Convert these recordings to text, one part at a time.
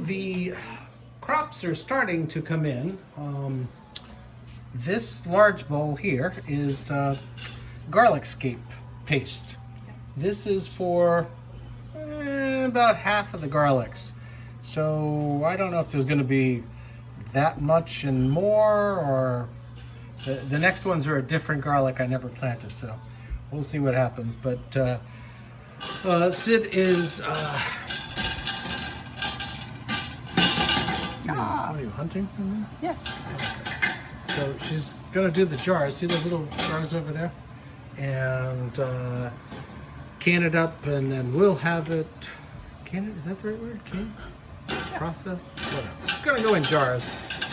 the crops are starting to come in. This large bowl here is garlic scape paste. This is for about half of the garlics. So I don't know if there's going to be that much and more, or the next ones are a different garlic I never planted, so we'll see what happens. But Sid is what are you hunting? Yes. So she's gonna do the jars. See those little jars over there? And can it up, and then we'll have it. Can it? Is that the right word? Can? Yeah. Process? Whatever. It's gonna go in jars,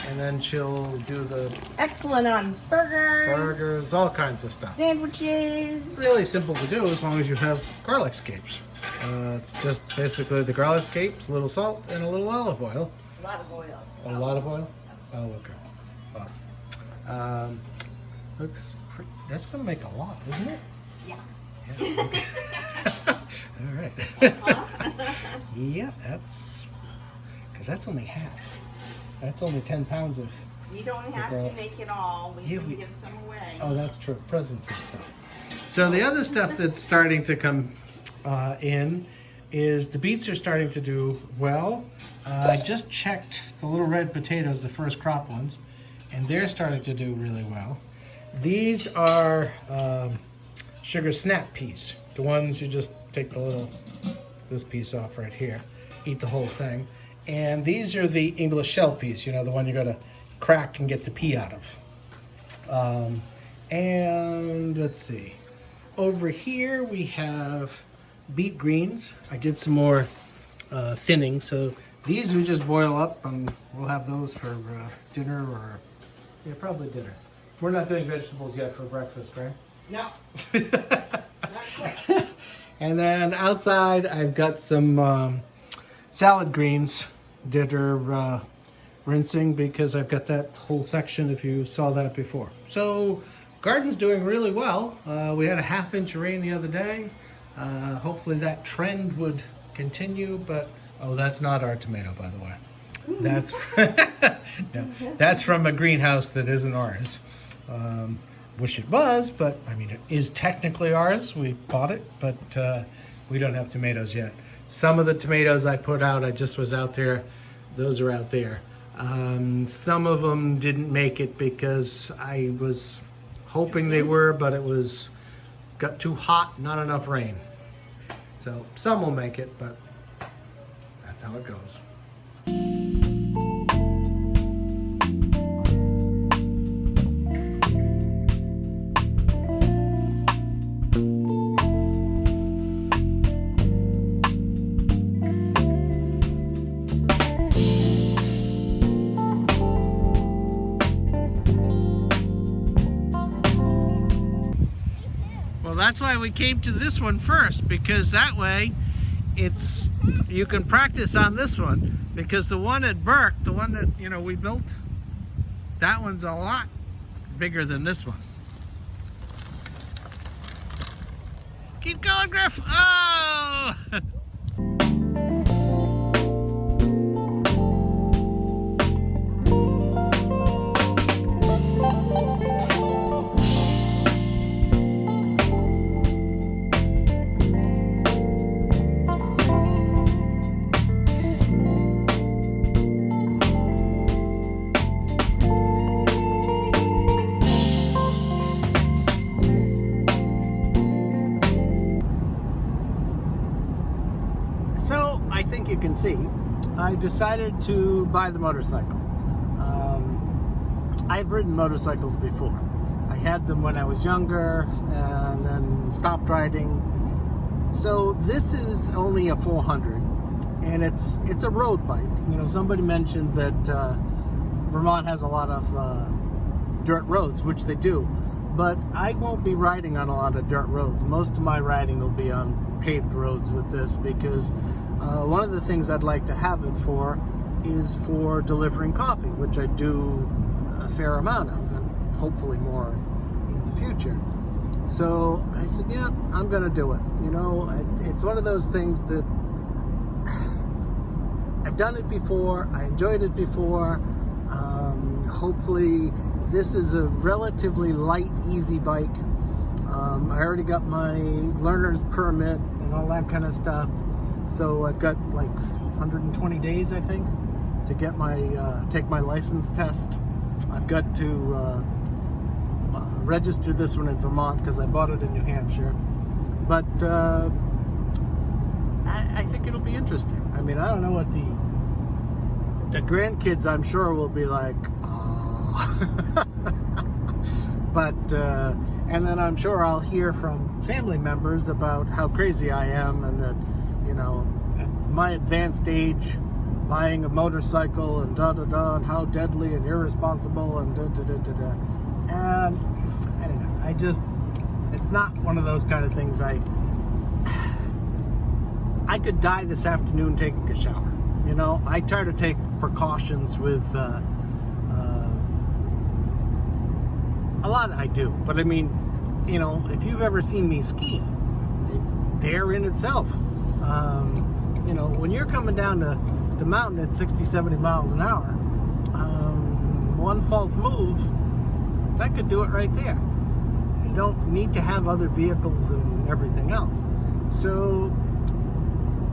and then she'll do the excellent on burgers, all kinds of stuff. sandwiches. Really simple to do as long as you have garlic scapes. It's just basically the garlic scapes, a little salt, and a little olive oil. A lot of oil. A lot of oil? Oh, okay. Well, looks pretty, that's going to make a lot, isn't it? Yeah. Okay. All right. Yeah, that's, because that's only half. That's only 10 pounds of. You don't have to make it all. We can give some away. Oh, that's true. Presents and stuff. So the other stuff that's starting to come in is the beets are starting to do well. I just checked the little red potatoes, the first crop ones, and they're starting to do really well. These are sugar snap peas, the ones you just take this piece off right here, eat the whole thing. And these are the English shell peas, you know, the one you gotta crack and get the pea out of. And let's see, over here we have beet greens. I did some more thinning, so these we just boil up, and we'll have those for dinner, or probably dinner. We're not doing vegetables yet for breakfast, right? No. Not quite. And then outside I've got some salad greens that are rinsing, because I've got that whole section, if you saw that before. So garden's doing really well. We had a half-inch of rain the other day. Hopefully that trend would continue, but oh, that's not our tomato, by the way. That's no, that's from a greenhouse that isn't ours. Wish it was, but I mean, it is technically ours. We bought it, but we don't have tomatoes yet. Some of the tomatoes I put out, I just was out there. Those are out there. Some of them didn't make it because I was hoping they were, but it got too hot, not enough rain. So some will make it, but that's how it goes. That's why we came to this one first, because that way you can practice on this one, because the one at Burke, the one that we built, that one's a lot bigger than this one. Keep going, Griff. Oh! You can see, I decided to buy the motorcycle. I've ridden motorcycles before. I had them when I was younger and then stopped riding. So this is only a 400, and it's a road bike. Somebody mentioned that Vermont has a lot of dirt roads, which they do, but I won't be riding on a lot of dirt roads. Most of my riding will be on paved roads with this, because one of the things I'd like to have it for is for delivering coffee, which I do a fair amount of, and hopefully more in the future. So I said, yeah, I'm gonna do it. It's one of those things that I've I've done it before. I enjoyed it before. Hopefully this is a relatively light, easy bike. I already got my learner's permit and all that kind of stuff. So I've got like 120 days, I think, to get my take my license test. I've got to register this one in Vermont because I bought it in New Hampshire. But I think it'll be interesting. I mean, I don't know what the grandkids, I'm sure, will be like, but and then I'm sure I'll hear from family members about how crazy I am, and that, you know, at my advanced age, buying a motorcycle and da-da-da, and how deadly and irresponsible and da-da-da-da-da. And I don't know, it's not one of those kind of things. I could die this afternoon taking a shower. You know, I try to take precautions with a lot I do, but I mean, you know, if you've ever seen me ski, there in itself, you know, when you're coming down the mountain at 60-70 miles an hour, one false move, that could do it right there. You don't need to have other vehicles and everything else. So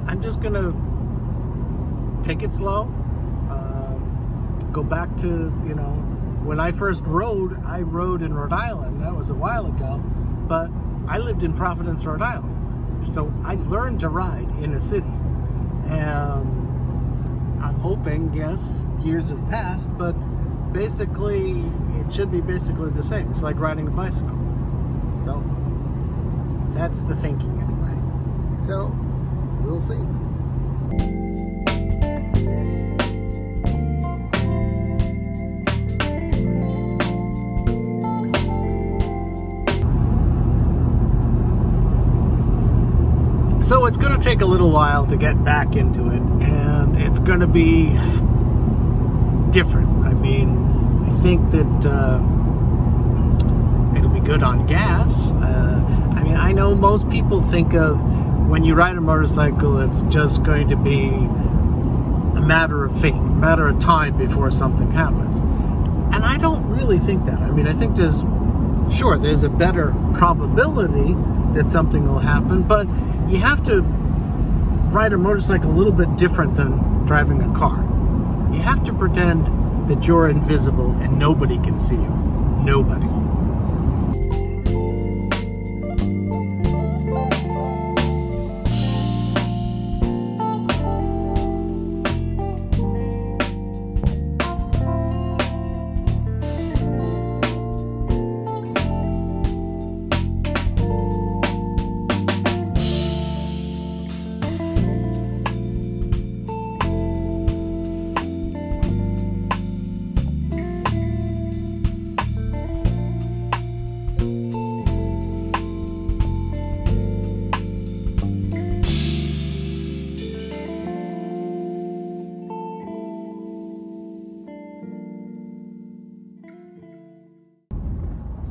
I'm just gonna take it slow, go back to, you know, when I first rode, I rode in Rhode Island. That was a while ago, but I lived in Providence, Rhode Island. So I learned to ride in a city. And I'm hoping, yes, years have passed, but basically, it should be basically the same. It's like riding a bicycle. So that's the thinking anyway. So we'll see. So it's going to take a little while to get back into it, and it's going to be different. I mean, I think that it'll be good on gas. I mean, I know most people think of when you ride a motorcycle, it's just going to be a matter of fate, a matter of time before something happens. And I don't really think that. I mean, I think there's a better probability that something will happen, but you have to ride a motorcycle a little bit different than driving a car. You have to pretend that you're invisible and nobody can see you. Nobody.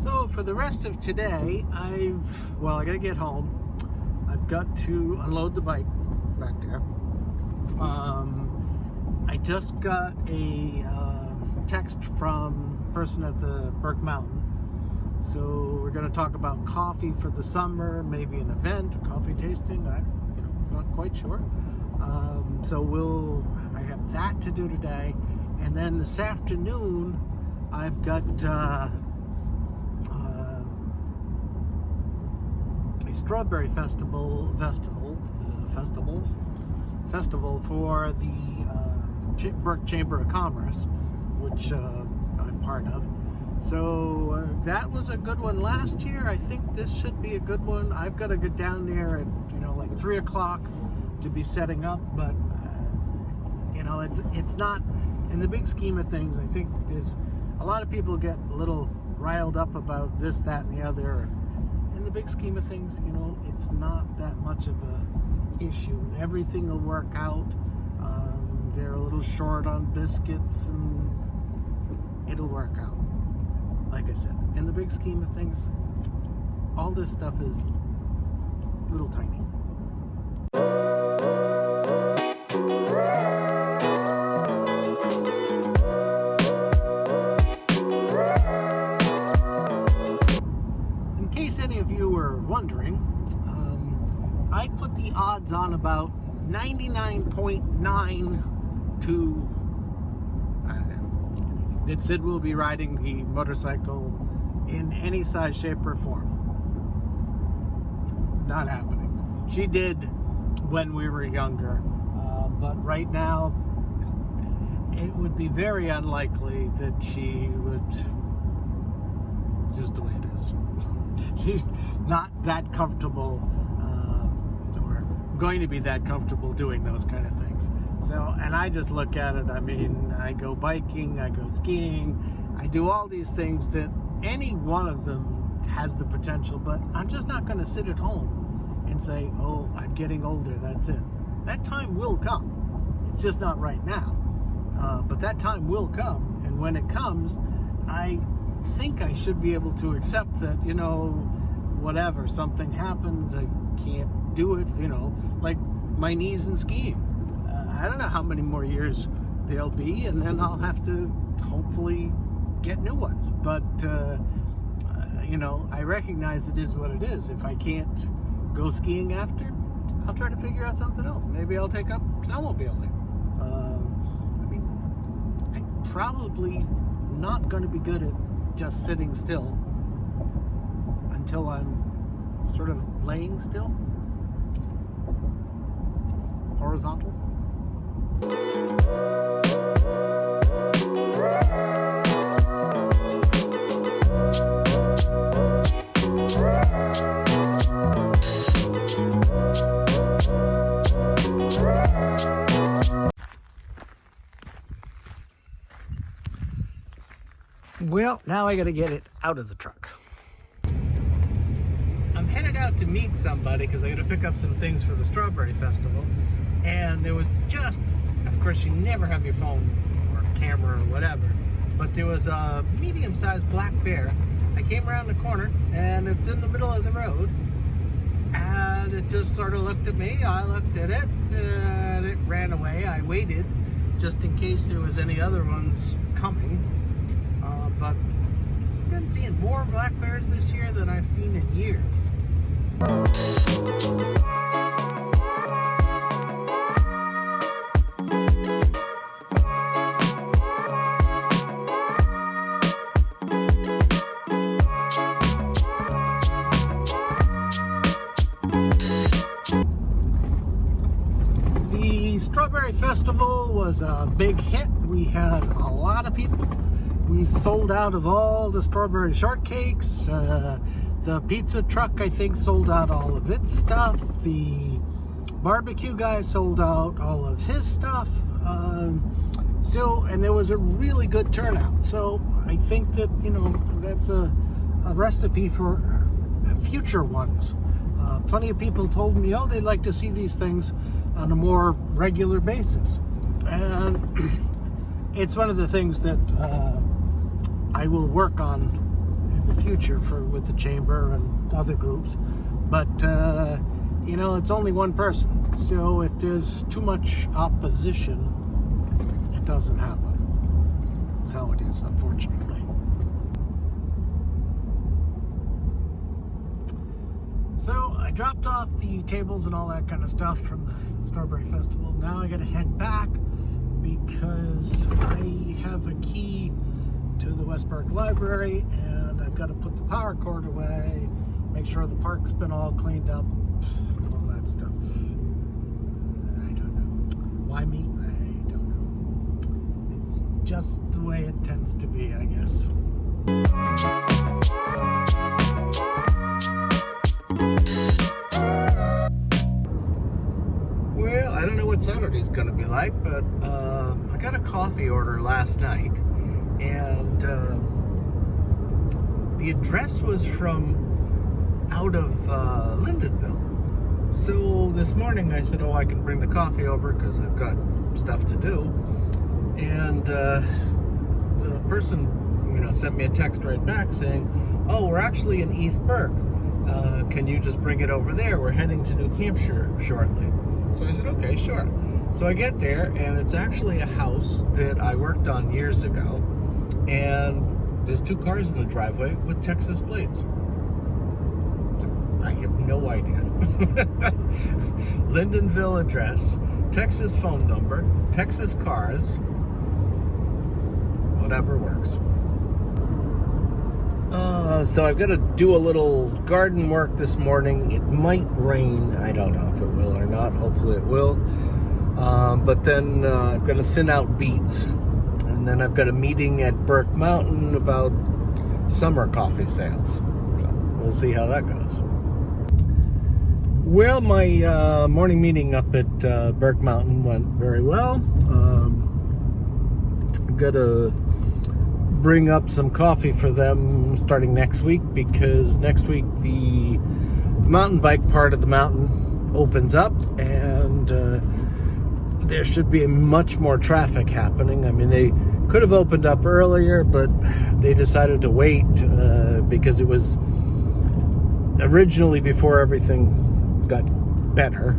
So for the rest of today, I gotta get home. I've got to unload the bike back there. I just got a text from a person at the Burke Mountain. So we're gonna talk about coffee for the summer, maybe an event, a coffee tasting. I'm not quite sure. So I have that to do today, and then this afternoon I've got a strawberry festival for the Burke Chamber of Commerce, which I'm part of. So that was a good one last year. I think this should be a good one. I've got to get down there at like 3 o'clock to be setting up, but it's not, in the big scheme of things, I think there's a lot of people get a little riled up about this, that, and the other. In the big scheme of things, it's not that much of a issue. Everything will work out. They're a little short on biscuits, and it'll work out. Like I said, in the big scheme of things, all this stuff is little tiny. on about 99.9 to, I don't know, that Sid will be riding the motorcycle in any size, shape, or form. Not happening. She did when we were younger, but right now it would be very unlikely that she would, just the way it is. She's not that comfortable, or going to be that comfortable doing those kind of things. So, and I just look at it, I mean, I go biking, I go skiing, I do all these things that any one of them has the potential, but I'm just not going to sit at home and say, oh, I'm getting older, that's it. That time will come. It's just not right now. But that time will come, and when it comes, I think I should be able to accept that, you know, whatever, something happens, I can't do it, you know, like my knees and skiing. I don't know how many more years they'll be, and then I'll have to hopefully get new ones. But, you know, I recognize it is what it is. If I can't go skiing after, I'll try to figure out something else. Maybe I'll take up snowmobiling. I mean, I'm probably not going to be good at just sitting still until I'm sort of laying still, horizontal. Well, now I gotta get it out of the truck. I'm headed out to meet somebody because I gotta pick up some things for the Strawberry Festival. And there was just, of course, you never have your phone or camera or whatever, but there was a medium-sized black bear. I came around the corner and it's in the middle of the road. And it just sort of looked at me. I looked at it and it ran away. I waited just in case there was any other ones coming. But I've been seeing more black bears this year than I've seen in years. The Strawberry Festival was a big hit. We had a lot of people. We sold out of all the strawberry shortcakes. The pizza truck, I think, sold out all of its stuff. The barbecue guy sold out all of his stuff. And there was a really good turnout. So I think that, you know, that's a recipe for future ones. Plenty of people told me, oh, they'd like to see these things on a more regular basis. And it's one of the things that I will work on in the future with the chamber and other groups, but you know, it's only one person, so if there's too much opposition, it doesn't happen. That's how it is, unfortunately. So I dropped off the tables and all that kind of stuff from the Strawberry Festival. Now I gotta head back because I have a key to the West Park Library, and I've got to put the power cord away, make sure the park's been all cleaned up, all that stuff. I don't know. Why me? I don't know. It's just the way it tends to be, I guess. Well, I don't know what Saturday's going to be like, but I got a coffee order last night. And the address was from out of Lyndonville. So this morning I said, oh, I can bring the coffee over because I've got stuff to do. And the person, you know, sent me a text right back saying, oh, we're actually in East Burke. Can you just bring it over there? We're heading to New Hampshire shortly. So I said, okay, sure. So I get there, and it's actually a house that I worked on years ago. And there's 2 cars in the driveway with Texas plates. I have no idea. Lindenville address, Texas phone number, Texas cars, whatever works. So I've got to do a little garden work this morning. It might rain. I don't know if it will or not. Hopefully it will. But then I've got to thin out beets. And then I've got a meeting at Burke Mountain about summer coffee sales. So we'll see how that goes. Well, my morning meeting up at Burke Mountain went very well. I've got to bring up some coffee for them starting next week, because next week the mountain bike part of the mountain opens up, and there should be much more traffic happening. I mean, they could have opened up earlier, but they decided to wait because it was originally, before everything got better,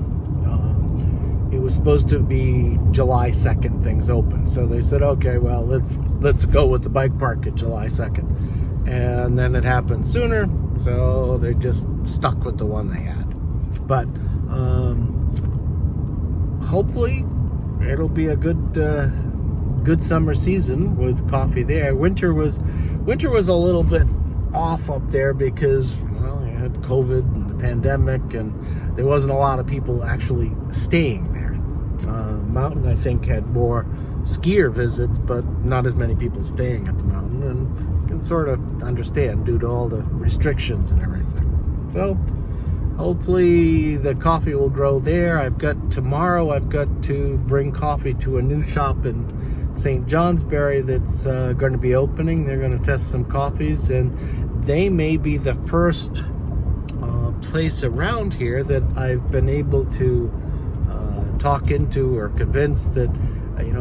it was supposed to be July 2nd things open. So they said, okay, well, let's go with the bike park at July 2nd. And then it happened sooner, so they just stuck with the one they had. But hopefully it'll be a good summer season with coffee there. Winter was a little bit off up there because, well, you had COVID and the pandemic, and there wasn't a lot of people actually staying there. Mountain, I think, had more skier visits, but not as many people staying at the mountain, and you can sort of understand due to all the restrictions and everything. So hopefully the coffee will grow there. Tomorrow I've got to bring coffee to a new shop in St. Johnsbury that's going to be opening. They're going to test some coffees, and they may be the first place around here that I've been able to talk into or convince that,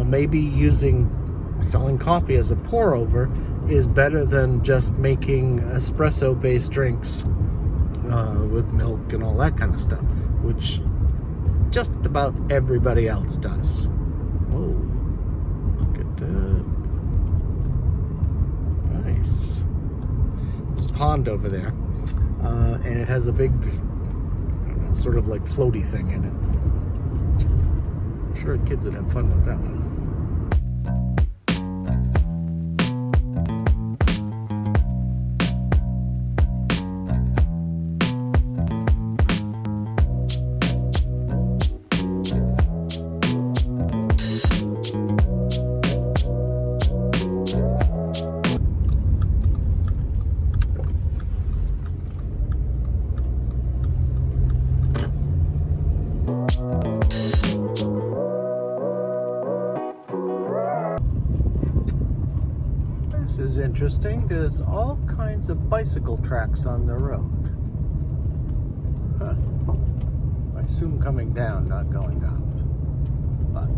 maybe selling coffee as a pour over is better than just making espresso based drinks with milk and all that kind of stuff, which just about everybody else does. Oh, look at that. Nice. There's a pond over there, and it has a big, sort of like floaty thing in it. I'm sure kids would have fun with that one. This is interesting. There's all kinds of bicycle tracks on the road. Huh. I assume coming down, not going up. But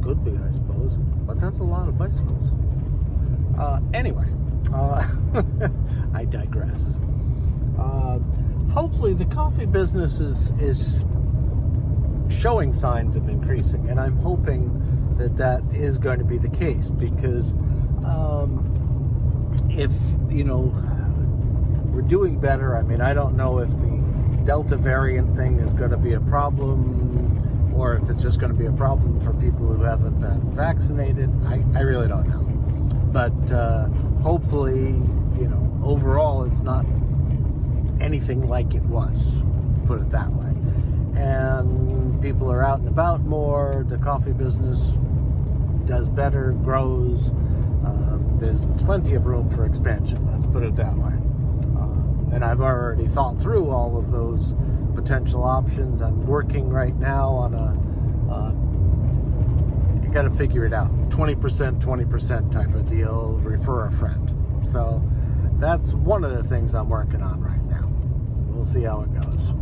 could be, I suppose. But that's a lot of bicycles. Anyway, I digress. Hopefully the coffee business is showing signs of increasing, and I'm hoping that is going to be the case, because if we're doing better, I mean, I don't know if the Delta variant thing is going to be a problem, or if it's just going to be a problem for people who haven't been vaccinated. I really don't know, but hopefully, overall it's not anything like it was, let's put it that way, and people are out and about more. The coffee business does better, grows. There's plenty of room for expansion, let's put it that way. And I've already thought through all of those potential options. I'm working right now on you got to figure it out, 20% type of deal, refer a friend. So that's one of the things I'm working on right now. We'll see how it goes.